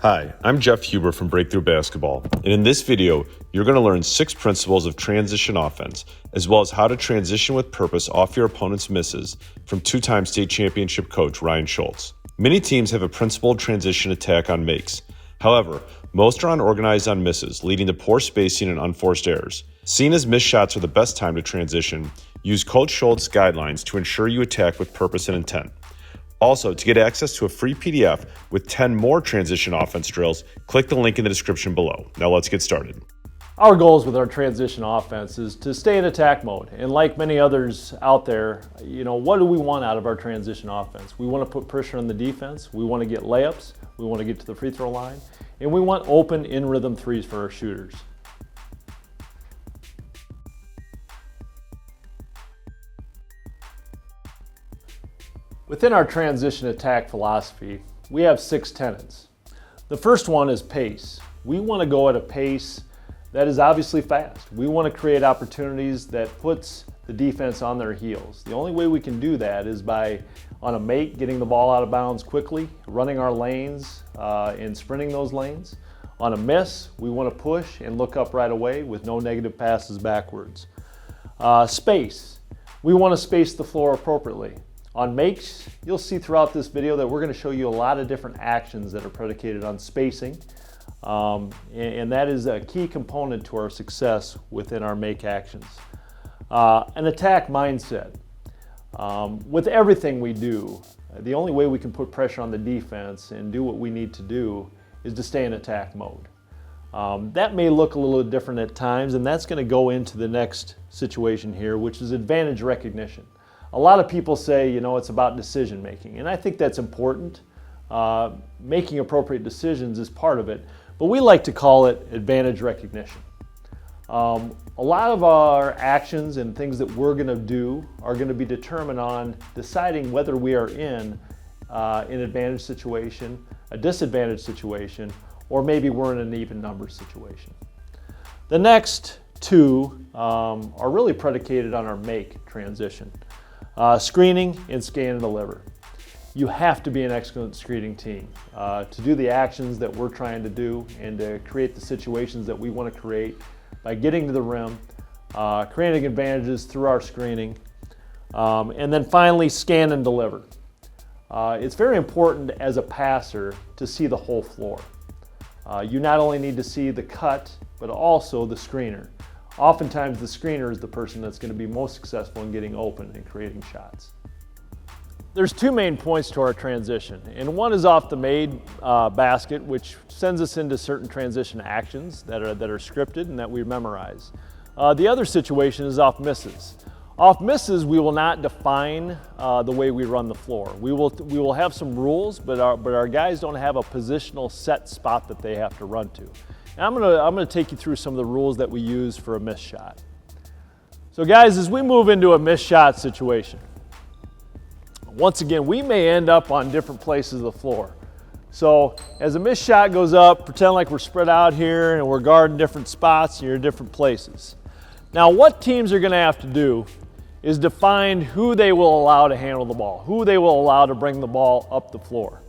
Hi, I'm Jeff Huber from Breakthrough Basketball, and in this video, you're going to learn 6 principles of transition offense, as well as how to transition with purpose off your opponent's misses from 2-time state championship coach Ryan Schultz. Many teams have a principled transition attack on makes. However, most are unorganized on misses, leading to poor spacing and unforced errors. Seeing as missed shots are the best time to transition, use Coach Schultz's guidelines to ensure you attack with purpose and intent. Also, to get access to a free PDF with 10 more transition offense drills, click the link in the description below. Now let's get started. Our goals with our transition offense is to stay in attack mode. And like many others out there, what do we want out of our transition offense? We want to put pressure on the defense. We want to get layups. We want to get to the free throw line. And we want open in-rhythm threes for our shooters. Within our transition attack philosophy, we have 6 tenets. The first one is pace. We want to go at a pace that is obviously fast. We want to create opportunities that puts the defense on their heels. The only way we can do that is by, on a make, getting the ball out of bounds quickly, running our lanes and sprinting those lanes. On a miss, we want to push and look up right away with no negative passes backwards. Space. We want to space the floor appropriately. On makes, you'll see throughout this video that we're going to show you a lot of different actions that are predicated on spacing, and that is a key component to our success within our make actions. An attack mindset. With everything we do, the only way we can put pressure on the defense and do what we need to do is to stay in attack mode. That may look a little different at times, and that's going to go into the next situation here, which is advantage recognition. A lot of people say, it's about decision making, and I think that's important. Making appropriate decisions is part of it, but we like to call it advantage recognition. A lot of our actions and things that we're going to do are going to be determined on deciding whether we are in an advantage situation, a disadvantage situation, or maybe we're in an even numbers situation. The next 2 are really predicated on our make transition. Screening and scan and deliver. You have to be an excellent screening team to do the actions that we're trying to do and to create the situations that we want to create by getting to the rim, creating advantages through our screening, and then finally scan and deliver. It's very important as a passer to see the whole floor. You not only need to see the cut, but also the screener. Oftentimes the screener is the person that's going to be most successful in getting open and creating shots. There's 2 main points to our transition, and one is off the made basket, which sends us into certain transition actions that are scripted and that we memorize. The other situation is off misses. Off misses, we will not define the way we run the floor. We will have some rules, but our guys don't have a positional set spot that they have to run to. And I'm gonna take you through some of the rules that we use for a missed shot. So guys, as we move into a missed shot situation, once again, we may end up on different places of the floor. So as a missed shot goes up, pretend like we're spread out here and we're guarding different spots and you're in different places. Now what teams are gonna have to do is define who they will allow to handle the ball, who they will allow to bring the ball up the floor.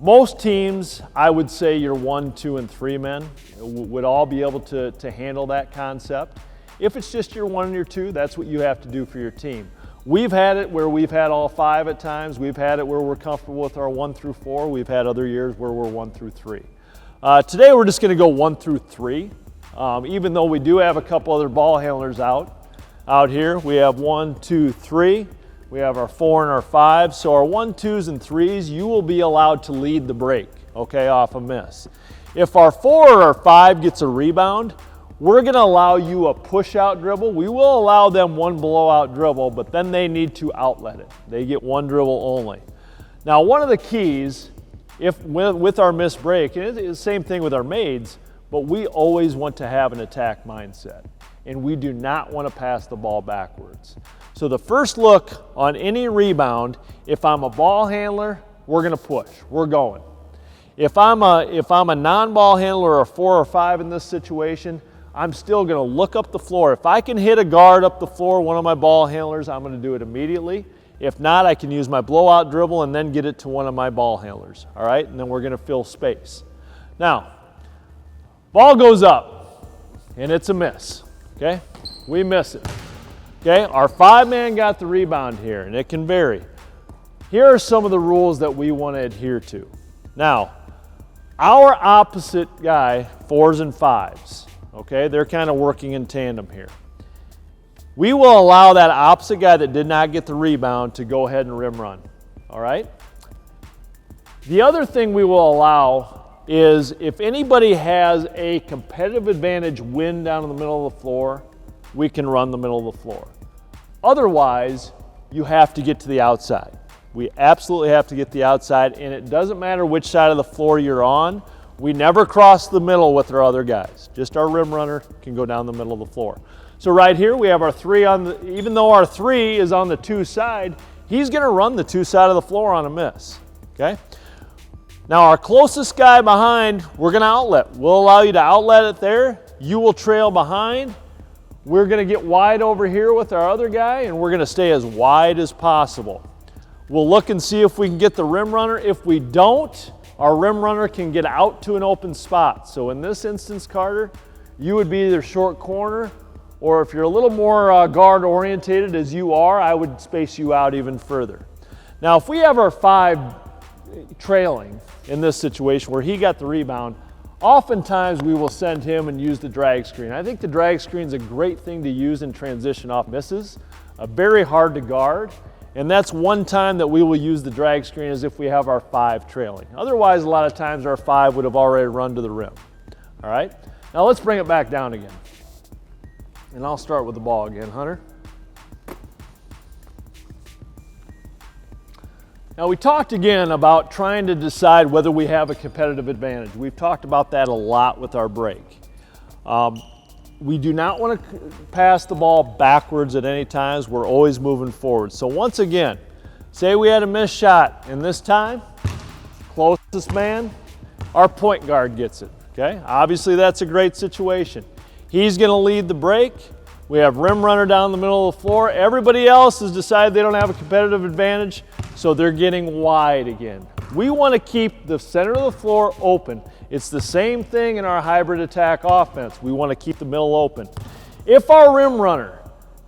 Most teams, I would say your 1, 2, and 3 men would all be able to handle that concept. If it's just your 1 and your 2, that's what you have to do for your team. We've had it where we've had all 5 at times. We've had it where we're comfortable with our 1 through 4. We've had other years where we're 1 through 3. Today we're just gonna go 1 through 3. Even though we do have a couple other ball handlers out here. We have 1, 2, 3. We have our 4 and our 5. So our 1, 2s, and 3s, you will be allowed to lead the break, okay, off a miss. If our 4 or our 5 gets a rebound, we're gonna allow you a push-out dribble. We will allow them 1 blowout dribble, but then they need to outlet it. They get 1 dribble only. Now, one of the keys, with our missed break, and it's the same thing with our maids, but we always want to have an attack mindset, and we do not want to pass the ball backwards. So the first look on any rebound, if I'm a ball handler, we're gonna push, we're going. If I'm a non-ball handler or a 4 or 5 in this situation, I'm still gonna look up the floor. If I can hit a guard up the floor, one of my ball handlers, I'm gonna do it immediately. If not, I can use my blowout dribble and then get it to one of my ball handlers, all right? And then we're gonna fill space. Now, ball goes up, and it's a miss, okay? We miss it, okay? Our 5-man got the rebound here, and it can vary. Here are some of the rules that we want to adhere to. Now, our opposite guy, 4s and 5s, okay? They're kind of working in tandem here. We will allow that opposite guy that did not get the rebound to go ahead and rim run, all right? The other thing we will allow is if anybody has a competitive advantage win down in the middle of the floor, we can run the middle of the floor. Otherwise, you have to get to the outside. We absolutely have to get the outside, and it doesn't matter which side of the floor you're on. We never cross the middle with our other guys. Just our rim runner can go down the middle of the floor. So right here we have our 3 on the, even though our 3 is on the 2 side, he's gonna run the 2 side of the floor on a miss, okay? Now our closest guy behind, we're gonna outlet. We'll allow you to outlet it there. You will trail behind. We're gonna get wide over here with our other guy, and we're gonna stay as wide as possible. We'll look and see if we can get the rim runner. If we don't, our rim runner can get out to an open spot. So in this instance, Carter, you would be either short corner, or if you're a little more guard orientated as you are, I would space you out even further. Now, if we have our 5 trailing in this situation where he got the rebound, oftentimes we will send him and use the drag screen. I think the drag screen is a great thing to use in transition off misses, very hard to guard, and that's one time that we will use the drag screen is if we have our 5 trailing. Otherwise, a lot of times our 5 would have already run to the rim. All right, now let's bring it back down again. And I'll start with the ball again, Hunter. Now we talked again about trying to decide whether we have a competitive advantage. We've talked about that a lot with our break. We do not want to pass the ball backwards at any times. We're always moving forward. So once again, say we had a missed shot, and this time, closest man, our point guard gets it, okay? Obviously that's a great situation. He's gonna lead the break. We have rim runner down the middle of the floor. Everybody else has decided they don't have a competitive advantage, so they're getting wide again. We want to keep the center of the floor open. It's the same thing in our hybrid attack offense. We want to keep the middle open. If our rim runner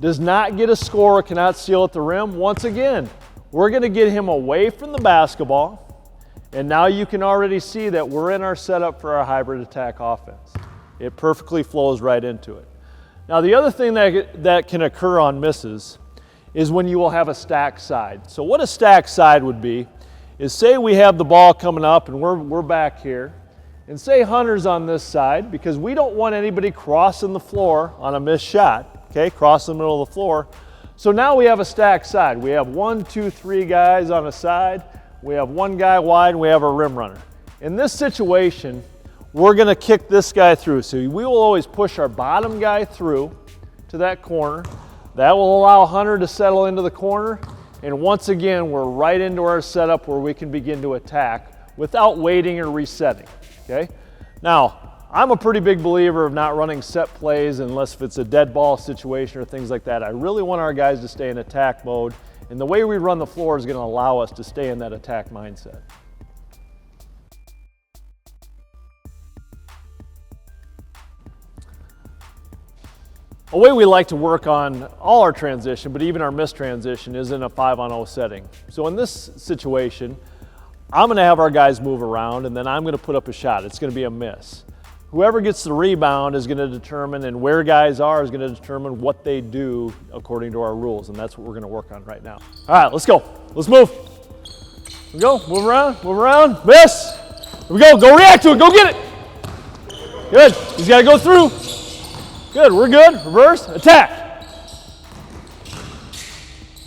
does not get a score, cannot seal at the rim, once again, we're going to get him away from the basketball. And now you can already see that we're in our setup for our hybrid attack offense. It perfectly flows right into it. Now the other thing that can occur on misses is when you will have a stack side. So what a stack side would be is say we have the ball coming up and we're back here, and say Hunter's on this side because we don't want anybody crossing the floor on a missed shot, okay, crossing the middle of the floor. So now we have a stack side. We have 1, 2, 3 guys on a side. We have 1 guy wide and we have a rim runner. In this situation, we're gonna kick this guy through. So we will always push our bottom guy through to that corner. That will allow Hunter to settle into the corner. And once again, we're right into our setup where we can begin to attack without waiting or resetting, okay? Now, I'm a pretty big believer of not running set plays unless if it's a dead ball situation or things like that. I really want our guys to stay in attack mode. And the way we run the floor is gonna allow us to stay in that attack mindset. A way we like to work on all our transition, but even our missed transition, is in a 5-on-0 setting. So in this situation, I'm gonna have our guys move around and then I'm gonna put up a shot. It's gonna be a miss. Whoever gets the rebound is gonna determine, and where guys are is gonna determine what they do according to our rules, and that's what we're gonna work on right now. All right, let's go. Let's move. Here we go, move around, miss. Here we go react to it, go get it. Good, he's gotta go through. Good, we're good. Reverse, attack.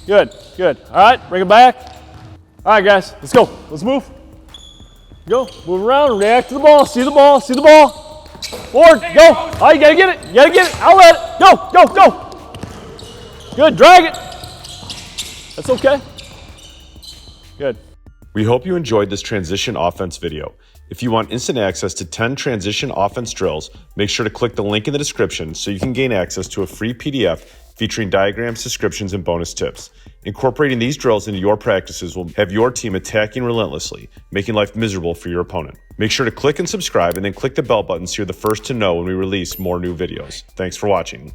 Good. All right, bring it back. All right, guys, let's go. Let's move. Go, move around, react to the ball. See the ball. Forward, go. Oh, you gotta get it. Outlet it. Go. Good, drag it. That's okay. Good. We hope you enjoyed this transition offense video. If you want instant access to 10 transition offense drills, make sure to click the link in the description so you can gain access to a free PDF featuring diagrams, descriptions, and bonus tips. Incorporating these drills into your practices will have your team attacking relentlessly, making life miserable for your opponent. Make sure to click and subscribe and then click the bell button so you're the first to know when we release more new videos. Thanks for watching.